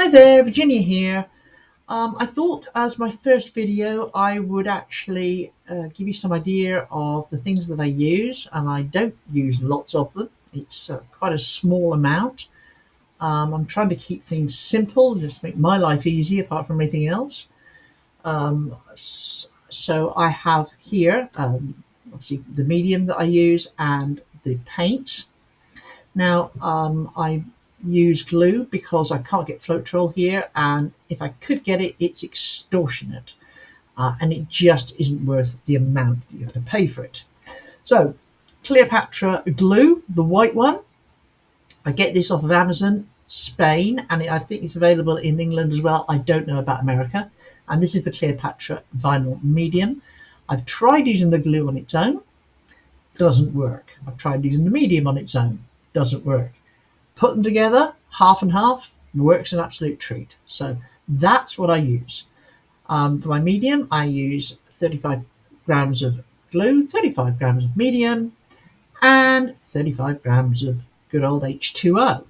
Hi there, Virginia here. I thought as my first video I would actually give you some idea of the things that I use, and I don't use lots of them. It's quite a small amount. I'm trying to keep things simple, just make my life easy apart from anything else. So I have here obviously the medium that I use and the paints. Now I use glue because I can't get Floetrol here, and if I could get it, it's extortionate, and it just isn't worth the amount that you have to pay for it. So Cleopatra glue, the white one, I get this off of Amazon, Spain, and I think it's available in England as well. I don't know about America. And this is the Cleopatra vinyl medium. I've tried using the glue on its own, doesn't work. I've tried using the medium on its own, doesn't work. Put them together, half and half, works an absolute treat. So that's what I use. For my medium, I use 35 grams of glue, 35 grams of medium, and 35 grams of good old H2O.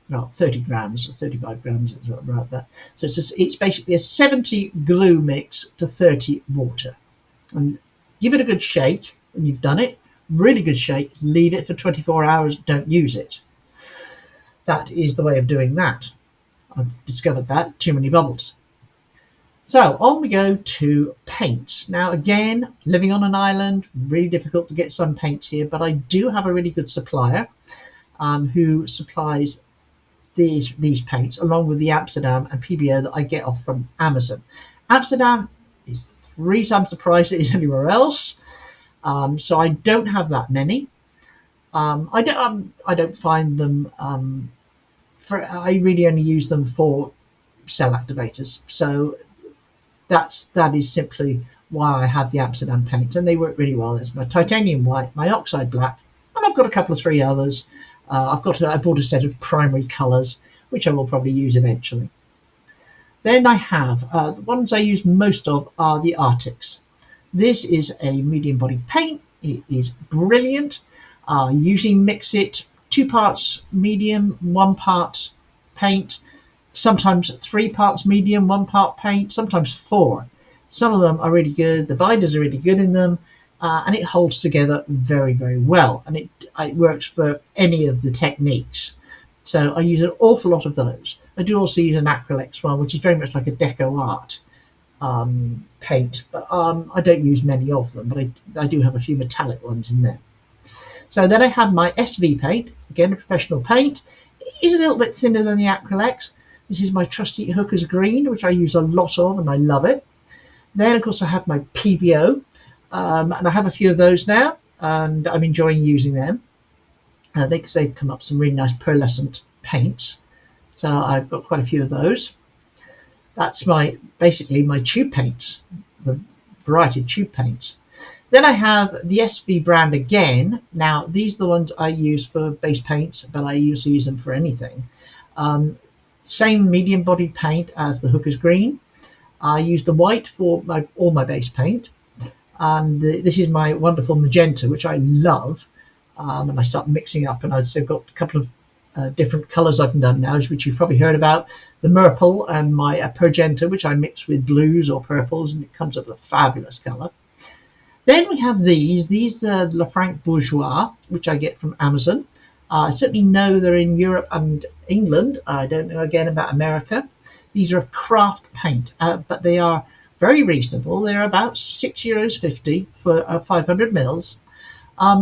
Well, 30 grams or 35 grams, about that. So it's basically a 70 glue mix to 30 water. And give it a good shake when you've done it. Really good shake. Leave it for 24 hours. Don't use it. That is the way of doing that. I've discovered that. Too many bubbles. So on we go to paints. Now again, living on an island, really difficult to get some paints here, but I do have a really good supplier who supplies these paints along with the Amsterdam and PBO that I get off from Amazon. Amsterdam is 3 times the price it is anywhere else, so I don't have that many. I don't find them. I really only use them for cell activators, so that is simply why I have the Amsterdam paint, and they work really well. There's my titanium white, my oxide black, and I've got a couple of 3 others. I bought a set of primary colours, which I will probably use eventually. Then I have the ones I use most of are the Artix. This is a medium body paint. It is brilliant. Usually mix it 2 parts medium, 1 part paint, sometimes 3 parts medium, 1 part paint, sometimes 4. Some of them are really good. The binders are really good in them, and it holds together very, very well. And it works for any of the techniques. So I use an awful lot of those. I do also use an acrylic one, which is very much like a deco art paint, but I don't use many of them, but I do have a few metallic ones in there. So then I have my SV paint, again a professional paint. It is a little bit thinner than the acrylics. This is my trusty Hooker's Green, which I use a lot of and I love it. Then of course I have my PBO, and I have a few of those now, and I'm enjoying using them because they've come up some really nice pearlescent paints. So I've got quite a few of those. That's basically my tube paints, the variety of tube paints. Then I have the SV brand again. Now, these are the ones I use for base paints, but I usually use them for anything. Same medium bodied paint as the Hooker's Green. I use the white for all my base paint. And this is my wonderful magenta, which I love. And I start mixing up, and I've got a couple of different colours I've done now, which you've probably heard about. The Murple and my Pergenta, which I mix with blues or purples, and it comes up with a fabulous colour. Then we have these are La Franc Bourgeois, which I get from Amazon. I certainly know they're in Europe and England. I don't know again about America. These are a craft paint, but they are very reasonable. They're about €6.50 for 500 mils.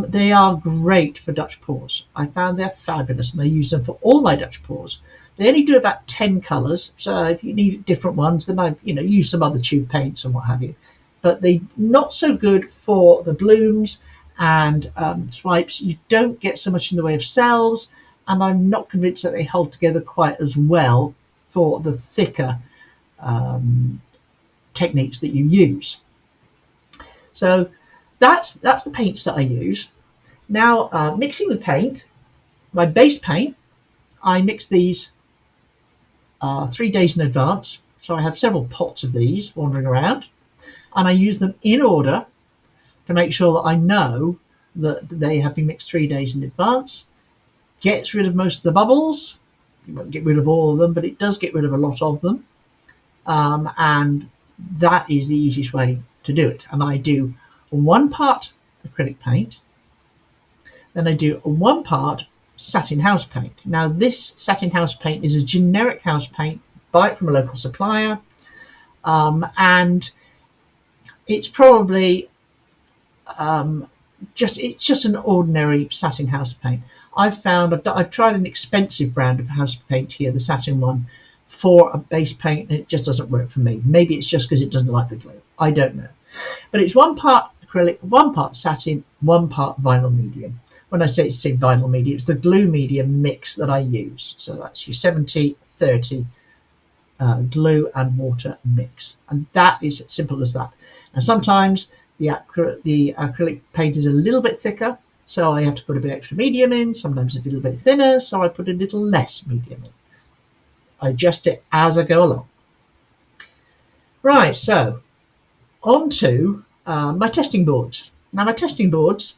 They are great for Dutch pours. I found they're fabulous, and I use them for all my Dutch pours. They only do about 10 colours, so if you need different ones, then I use some other tube paints and what have you. But they're not so good for the blooms and swipes. You don't get so much in the way of cells, and I'm not convinced that they hold together quite as well for the thicker techniques that you use. So that's the paints that I use. Now, mixing the paint, my base paint, I mix these 3 days in advance. So I have several pots of these wandering around, and I use them in order to make sure that I know that they have been mixed 3 days in advance. Gets rid of most of the bubbles, You won't get rid of all of them, but it does get rid of a lot of them. And that is the easiest way to do it. And I do 1 part acrylic paint, then I do 1 part satin house paint. Now this satin house paint is a generic house paint, buy it from a local supplier, and it's probably just an ordinary satin house paint. I've tried an expensive brand of house paint here, the satin one, for a base paint, and it just doesn't work for me. Maybe it's just because it doesn't like the glue. I don't know. But it's 1 part acrylic, 1 part satin, 1 part vinyl medium. When I say vinyl medium, it's the glue medium mix that I use. So that's your 70-30 glue and water mix. And that is as simple as that. Now sometimes the acrylic paint is a little bit thicker, so I have to put a bit extra medium in. Sometimes it's a little bit thinner, so I put a little less medium in. I adjust it as I go along. Right, so on to my testing boards. Now my testing boards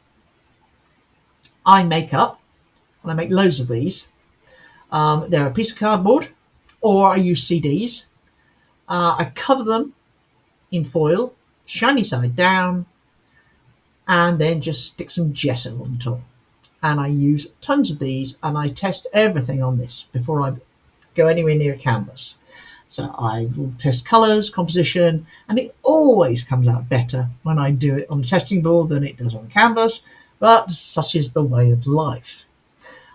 I make up, and I make loads of these. They're a piece of cardboard, or I use CDs. I cover them in foil, shiny side down, and then just stick some gesso on top. And I use tons of these, and I test everything on this before I go anywhere near a canvas. So I will test colours, composition, and it always comes out better when I do it on the testing board than it does on canvas, but such is the way of life.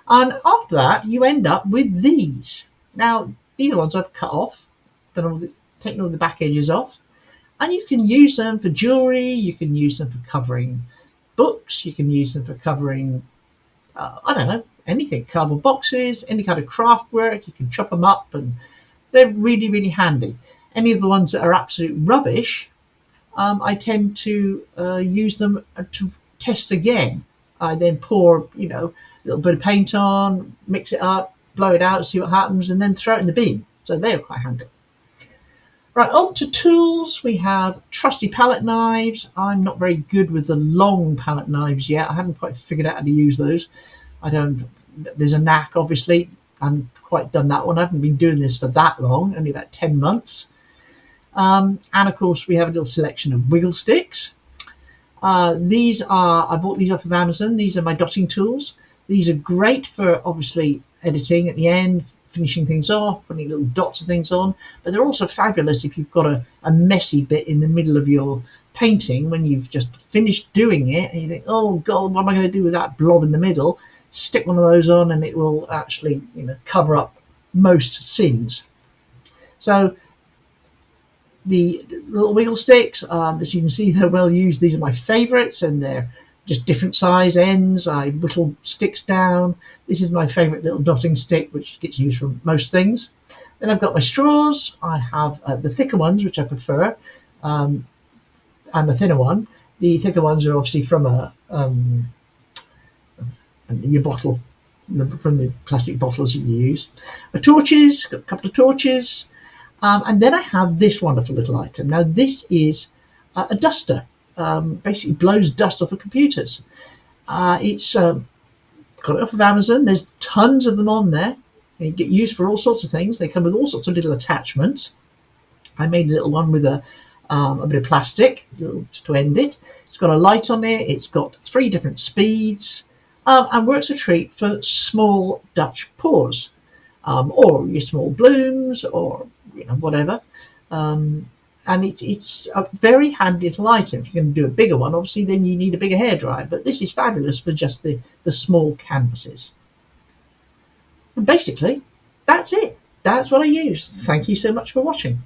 And after that, you end up with these. Now, these are ones I've cut off, taken all the back edges off, and you can use them for jewellery, you can use them for covering books, you can use them for covering, I don't know, anything, cardboard boxes, any kind of craft work. You can chop them up, and they're really, really handy. Any of the ones that are absolute rubbish, I tend to use them to test again. I then pour, a little bit of paint on, mix it up, blow it out, see what happens, and then throw it in the bin. So they're quite handy. Right, on to tools. We have trusty palette knives. I'm not very good with the long palette knives yet. I haven't quite figured out how to use those. There's a knack, obviously. I haven't quite done that one. I haven't been doing this for that long, only about 10 months. And of course, we have a little selection of wiggle sticks. I bought these off of Amazon. These are my dotting tools. These are great for, obviously, editing at the end, finishing things off, putting little dots of things on. But they're also fabulous if you've got a messy bit in the middle of your painting when you've just finished doing it and you think, oh God, what am I going to do with that blob in the middle? Stick one of those on and it will actually, cover up most sins. So the little wiggle sticks, as you can see, they're well used. These are my favourites, and they're just different size ends. I whittle sticks down. This is my favourite little dotting stick, which gets used for most things. Then I've got my straws. I have the thicker ones, which I prefer, and the thinner one. The thicker ones are obviously from your bottle, from the plastic bottles you use. My torches, got a couple of torches. And then I have this wonderful little item. Now this is a duster. Basically blows dust off of computers. It's got it off of Amazon. There's tons of them on there. They get used for all sorts of things. They come with all sorts of little attachments. I made a little one with a bit of plastic just to end it. It's got a light on it. It's got 3 different speeds, and works a treat for small Dutch pours, or your small blooms, or whatever. And it's a very handy little item. If you're going to do a bigger one, obviously, then you need a bigger hairdryer. But this is fabulous for just the small canvases. And basically, that's it. That's what I use. Thank you so much for watching.